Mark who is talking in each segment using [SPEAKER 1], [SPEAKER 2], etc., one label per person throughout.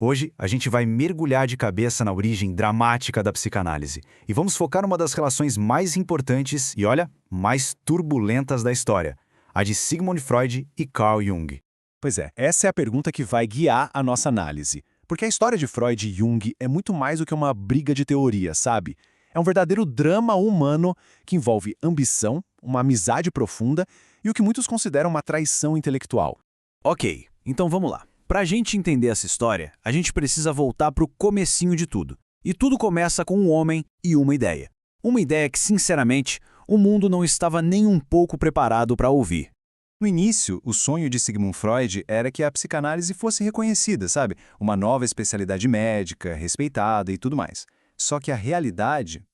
[SPEAKER 1] Hoje, a gente vai mergulhar de cabeça na origem dramática da psicanálise e vamos focar numa das relações mais importantes e, olha, mais turbulentas da história, a de Sigmund Freud e Carl Jung.
[SPEAKER 2] Pois é, essa é a pergunta que vai guiar a nossa análise. Porque a história de Freud e Jung é muito mais do que uma briga de teoria, sabe? É um verdadeiro drama humano que envolve ambição, uma amizade profunda e o que muitos consideram uma traição intelectual.
[SPEAKER 3] Ok, então vamos lá. Pra gente entender essa história, a gente precisa voltar pro comecinho de tudo. E tudo começa com um homem e uma ideia. Uma ideia que, sinceramente, o mundo não estava nem um pouco preparado para ouvir.
[SPEAKER 2] No início, o sonho de Sigmund Freud era que a psicanálise fosse reconhecida, sabe? Uma nova especialidade médica, respeitada e tudo mais. Só que a realidade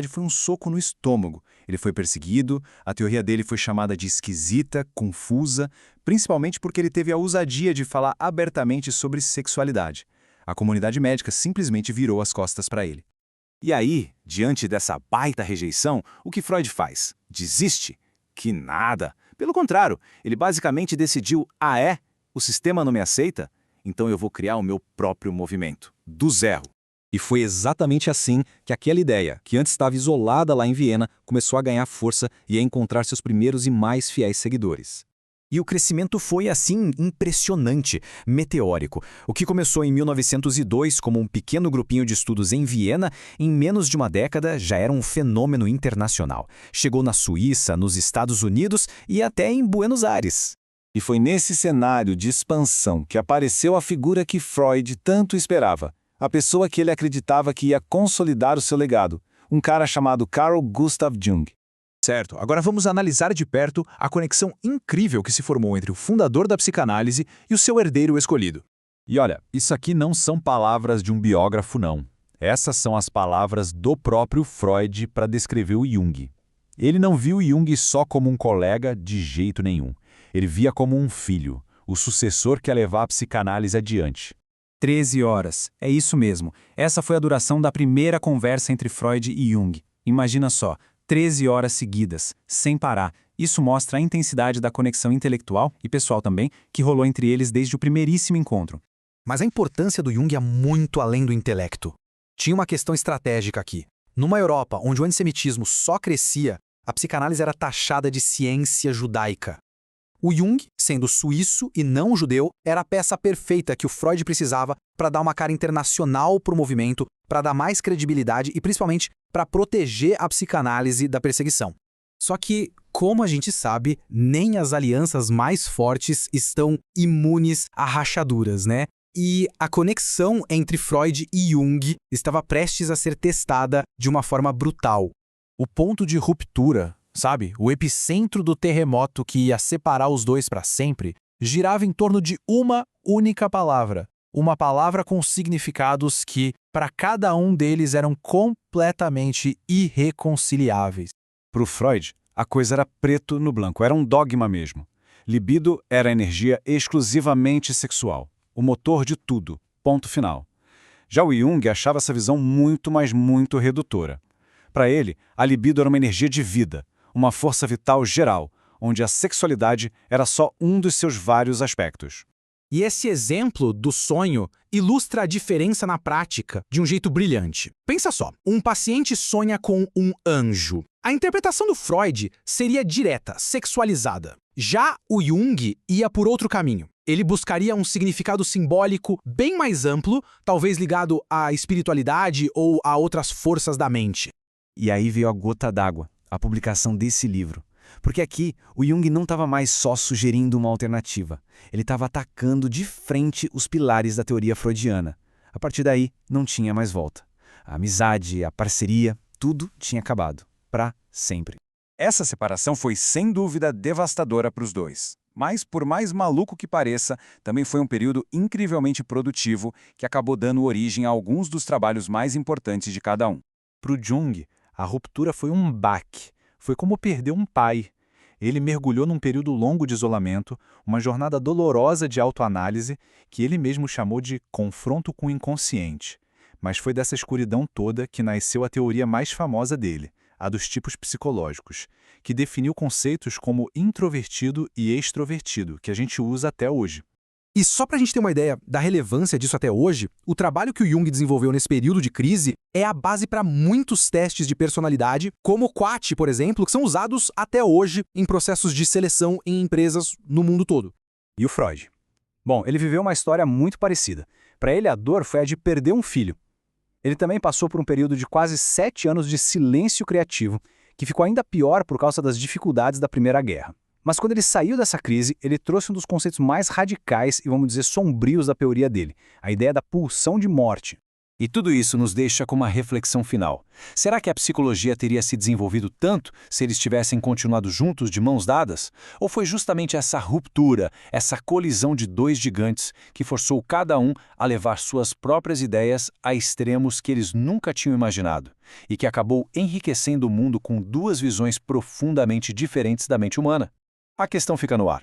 [SPEAKER 2] foi um soco no estômago. Ele foi perseguido, a teoria dele foi chamada de esquisita, confusa, principalmente porque ele teve a ousadia de falar abertamente sobre sexualidade. A comunidade médica simplesmente virou as costas para ele.
[SPEAKER 3] E aí, diante dessa baita rejeição, o que Freud faz? Desiste? Que nada! Pelo contrário, ele basicamente decidiu: ah é? O sistema não me aceita? Então eu vou criar o meu próprio movimento, do zero.
[SPEAKER 2] E foi exatamente assim que aquela ideia, que antes estava isolada lá em Viena, começou a ganhar força e a encontrar seus primeiros e mais fiéis seguidores.
[SPEAKER 4] E o crescimento foi, assim, impressionante, meteórico. O que começou em 1902 como um pequeno grupinho de estudos em Viena, em menos de uma década já era um fenômeno internacional. Chegou na Suíça, nos Estados Unidos e até em Buenos Aires.
[SPEAKER 2] E foi nesse cenário de expansão que apareceu a figura que Freud tanto esperava. A pessoa que ele acreditava que ia consolidar o seu legado. Um cara chamado Carl Gustav Jung.
[SPEAKER 5] Certo, agora vamos analisar de perto a conexão incrível que se formou entre o fundador da psicanálise e o seu herdeiro escolhido.
[SPEAKER 2] E olha, isso aqui não são palavras de um biógrafo, não. Essas são as palavras do próprio Freud para descrever o Jung. Ele não viu Jung só como um colega de jeito nenhum. Ele via como um filho, o sucessor que ia levar a psicanálise adiante.
[SPEAKER 6] 13 horas, é isso mesmo. Essa foi a duração da primeira conversa entre Freud e Jung. Imagina só, 13 horas seguidas, sem parar. Isso mostra a intensidade da conexão intelectual e pessoal também, que rolou entre eles desde o primeiríssimo encontro.
[SPEAKER 4] Mas a importância do Jung é muito além do intelecto. Tinha uma questão estratégica aqui. Numa Europa onde o antissemitismo só crescia, a psicanálise era taxada de ciência judaica. O Jung, sendo suíço e não judeu, era a peça perfeita que o Freud precisava para dar uma cara internacional para o movimento, para dar mais credibilidade e, principalmente, para proteger a psicanálise da perseguição. Só que, como a gente sabe, nem as alianças mais fortes estão imunes a rachaduras, né? E a conexão entre Freud e Jung estava prestes a ser testada de uma forma brutal.
[SPEAKER 5] O ponto de ruptura, sabe, o epicentro do terremoto que ia separar os dois para sempre, girava em torno de uma única palavra. Uma palavra com significados que, para cada um deles, eram completamente irreconciliáveis.
[SPEAKER 2] Para o Freud, a coisa era preto no branco, era um dogma mesmo. Libido era energia exclusivamente sexual, o motor de tudo, ponto final. Já o Jung achava essa visão muito, mas muito redutora. Para ele, a libido era uma energia de vida, uma força vital geral, onde a sexualidade era só um dos seus vários aspectos.
[SPEAKER 4] E esse exemplo do sonho ilustra a diferença na prática de um jeito brilhante. Pensa só, um paciente sonha com um anjo. A interpretação do Freud seria direta, sexualizada. Já o Jung ia por outro caminho. Ele buscaria um significado simbólico bem mais amplo, talvez ligado à espiritualidade ou a outras forças da mente.
[SPEAKER 3] E aí veio a gota d'água, a publicação desse livro. Porque aqui, o Jung não estava mais só sugerindo uma alternativa. Ele estava atacando de frente os pilares da teoria freudiana. A partir daí, não tinha mais volta. A amizade, a parceria, tudo tinha acabado. Para sempre.
[SPEAKER 2] Essa separação foi, sem dúvida, devastadora para os dois. Mas, por mais maluco que pareça, também foi um período incrivelmente produtivo que acabou dando origem a alguns dos trabalhos mais importantes de cada um.
[SPEAKER 5] Para o Jung, a ruptura foi um baque. Foi como perder um pai. Ele mergulhou num período longo de isolamento, uma jornada dolorosa de autoanálise, que ele mesmo chamou de confronto com o inconsciente. Mas foi dessa escuridão toda que nasceu a teoria mais famosa dele, a dos tipos psicológicos, que definiu conceitos como introvertido e extrovertido, que a gente usa até hoje.
[SPEAKER 4] E só para a gente ter uma ideia da relevância disso até hoje, o trabalho que o Jung desenvolveu nesse período de crise é a base para muitos testes de personalidade, como o QAT, por exemplo, que são usados até hoje em processos de seleção em empresas no mundo todo.
[SPEAKER 3] E o Freud? Bom, ele viveu uma história muito parecida. Para ele, a dor foi a de perder um filho. Ele também passou por um período de quase 7 anos de silêncio criativo, que ficou ainda pior por causa das dificuldades da Primeira Guerra. Mas quando ele saiu dessa crise, ele trouxe um dos conceitos mais radicais e, vamos dizer, sombrios da teoria dele, a ideia da pulsão de morte. E tudo isso nos deixa com uma reflexão final. Será que a psicologia teria se desenvolvido tanto se eles tivessem continuado juntos de mãos dadas? Ou foi justamente essa ruptura, essa colisão de dois gigantes que forçou cada um a levar suas próprias ideias a extremos que eles nunca tinham imaginado e que acabou enriquecendo o mundo com duas visões profundamente diferentes da mente humana? A questão fica no ar.